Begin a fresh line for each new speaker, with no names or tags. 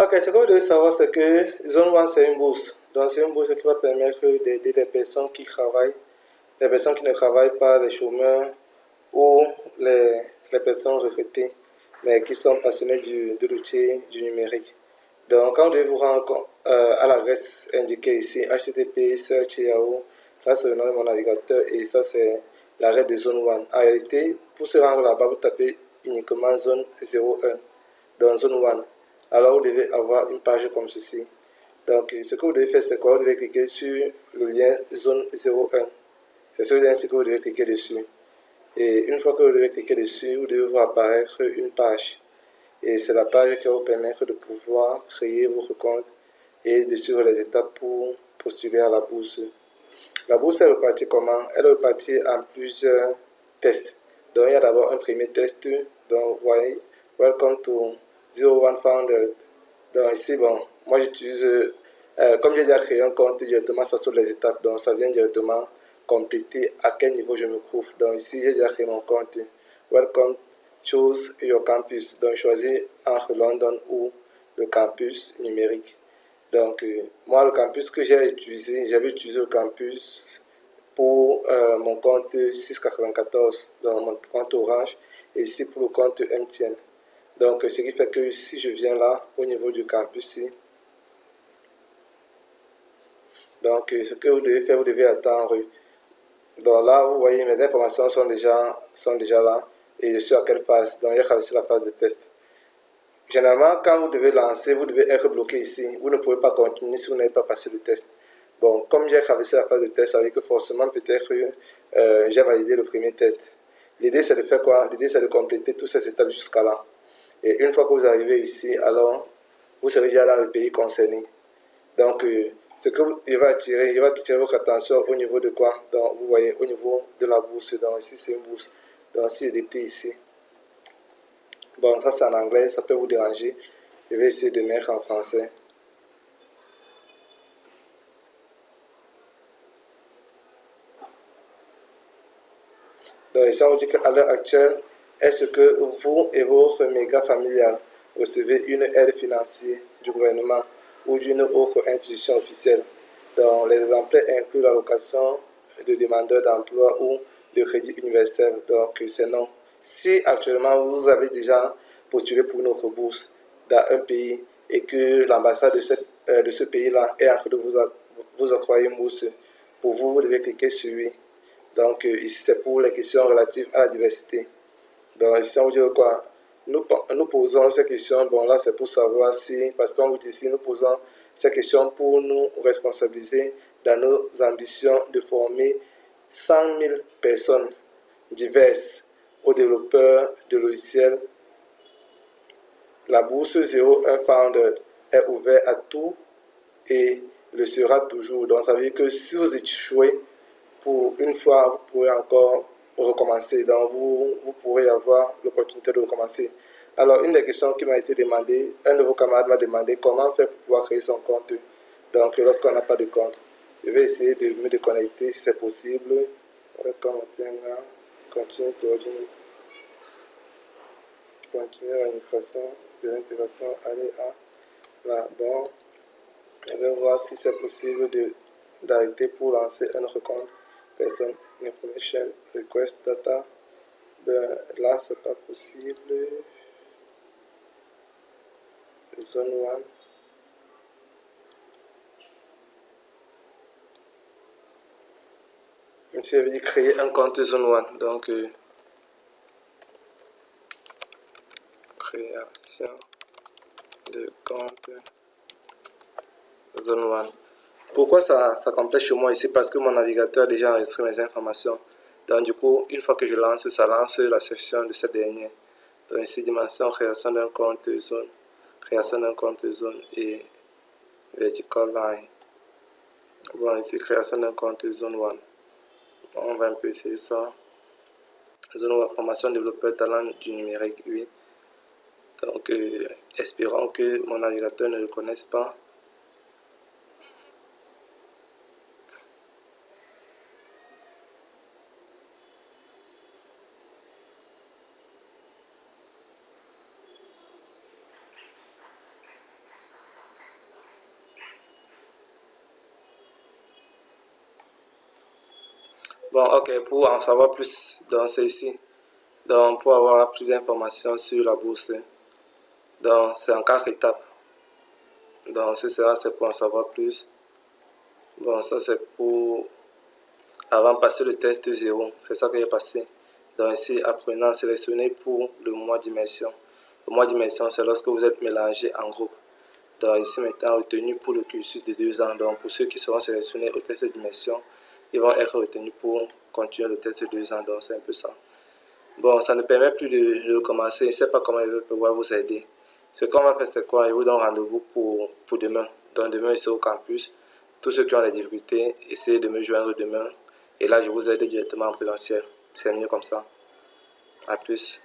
Ok, ce que vous devez savoir, c'est que Zone One, c'est une bourse. Donc, c'est une bourse qui va permettre d'aider les personnes qui travaillent, les personnes qui ne travaillent pas, les chômeurs ou les personnes retraitées, mais qui sont passionnés de l'outil du numérique. Donc, quand vous devez vous rendre à l'adresse indiquée ici, http search yahoo, là c'est le nom de mon navigateur et ça c'est l'arrêt de Zone One. En réalité, pour se rendre là-bas, vous tapez uniquement Zone 01 dans Zone One. Alors, vous devez avoir une page comme ceci. Donc, ce que vous devez faire, c'est quoi? Vous devez cliquer sur le lien Zone 01. C'est ce lien-ci que vous devez cliquer dessus. Et une fois que vous devez cliquer dessus, vous devez voir apparaître une page. Et c'est la page qui va vous permettre de pouvoir créer votre compte et de suivre les étapes pour postuler à la bourse. La bourse est repartie comment? Elle est repartie en plusieurs tests. Donc, il y a d'abord un premier test. Donc, vous voyez, Welcome to 01 Founder. Donc, ici, bon, moi j'utilise, comme j'ai déjà créé un compte directement, ça saute les étapes. Donc, ça vient directement compléter à quel niveau je me trouve. Donc, ici, j'ai déjà créé mon compte. Welcome, choose your campus. Donc, choisis entre London ou le campus numérique. Donc, moi, le campus que j'ai utilisé, j'avais utilisé le campus pour mon compte 694, donc mon compte Orange, et ici pour le compte MTN. Donc, ce qui fait que si je viens là, au niveau du campus ici, donc ce que vous devez faire, vous devez attendre. Donc là, vous voyez, mes informations sont déjà là, et je suis à quelle phase. Donc, il y a traversé la phase de test. Généralement, quand vous devez lancer, vous devez être bloqué ici. Vous ne pouvez pas continuer si vous n'avez pas passé le test. Bon, comme j'ai traversé la phase de test, ça veut dire que forcément, peut-être, j'ai validé le premier test. L'idée, c'est de faire quoi? L'idée, c'est de compléter toutes ces étapes jusqu'à là. Et une fois que vous arrivez ici, alors, vous serez déjà dans le pays concerné. Donc, ce que il va attirer votre attention au niveau de quoi? Donc, vous voyez, au niveau de la bourse. Donc, ici, c'est une bourse. Donc, si c'est des prix ici. Bon, ça c'est en anglais, ça peut vous déranger. Je vais essayer de mettre en français. Donc ici on dit qu'à l'heure actuelle, est-ce que vous et votre méga familial recevez une aide financière du gouvernement ou d'une autre institution officielle? Donc les exemplaires incluent l'allocation de demandeurs d'emploi ou de crédit universel. Donc c'est non. Si actuellement vous avez déjà postulé pour une autre bourse dans un pays et que l'ambassade de ce pays-là est en train de vous octroyer une bourse, pour vous, vous devez cliquer sur oui. Donc ici c'est pour les questions relatives à la diversité. Donc ici on vous dit quoi? Nous posons ces questions, bon là c'est pour savoir si, parce qu'on vous dit ici, nous posons ces questions pour nous responsabiliser dans nos ambitions de former 100 000 personnes diverses aux développeurs de logiciels. La bourse 01 Founder est ouverte à tout et le sera toujours. Donc ça veut dire que si vous échouez pour une fois, vous pourrez encore recommencer. Donc vous pourrez avoir l'opportunité de recommencer. Alors une des questions qui m'a été demandée, un de vos camarades m'a demandé comment faire pour pouvoir créer son compte. Donc lorsqu'on n'a pas de compte, je vais essayer de me déconnecter si c'est possible. Continuer l'administration de l'intégration, aller à la banque. Je vais voir si c'est possible d'arrêter pour lancer un autre compte. Person information request data. Ben, là, c'est pas possible. Zone 1. Ici, il veut créer un compte Zone 1. Donc, création de compte Zone 1. Pourquoi ça complète chez moi ici? Parce que mon navigateur a déjà enregistré mes informations. Donc du coup, une fois que je lance, ça lance la section de cette dernière. Donc ici, dimension, création d'un compte zone, création d'un compte zone et vertical line. Bon, ici, création d'un compte zone 1. On va un peu essayer ça. Zone 1, formation développeur talent du numérique, oui. Donc, espérons que mon navigateur ne le connaisse pas. Bon, ok, pour en savoir plus, donc c'est ici. Donc, pour avoir plus d'informations sur la bourse, donc c'est en 4 étapes. Donc, c'est pour en savoir plus. Bon, ça c'est pour avant de passer le test 0. C'est ça que j'ai passé. Donc, ici, apprenant, sélectionner pour le mois d'immersion. Le mois d'immersion, c'est lorsque vous êtes mélangé en groupe. Donc, ici, maintenant, retenu pour le cursus de 2 ans. Donc, pour ceux qui seront sélectionnés au test d'immersion, ils vont être retenus pour continuer le test de 2 ans. Donc, c'est un peu ça. Bon, ça ne permet plus de recommencer. Je ne sais pas comment je vais pouvoir vous aider. Ce qu'on va faire, c'est quoi? Je vous donne rendez-vous pour demain. Donc, demain, je serai au campus. Tous ceux qui ont des difficultés, essayez de me joindre demain. Et là, je vous aide directement en présentiel. C'est mieux comme ça. À plus.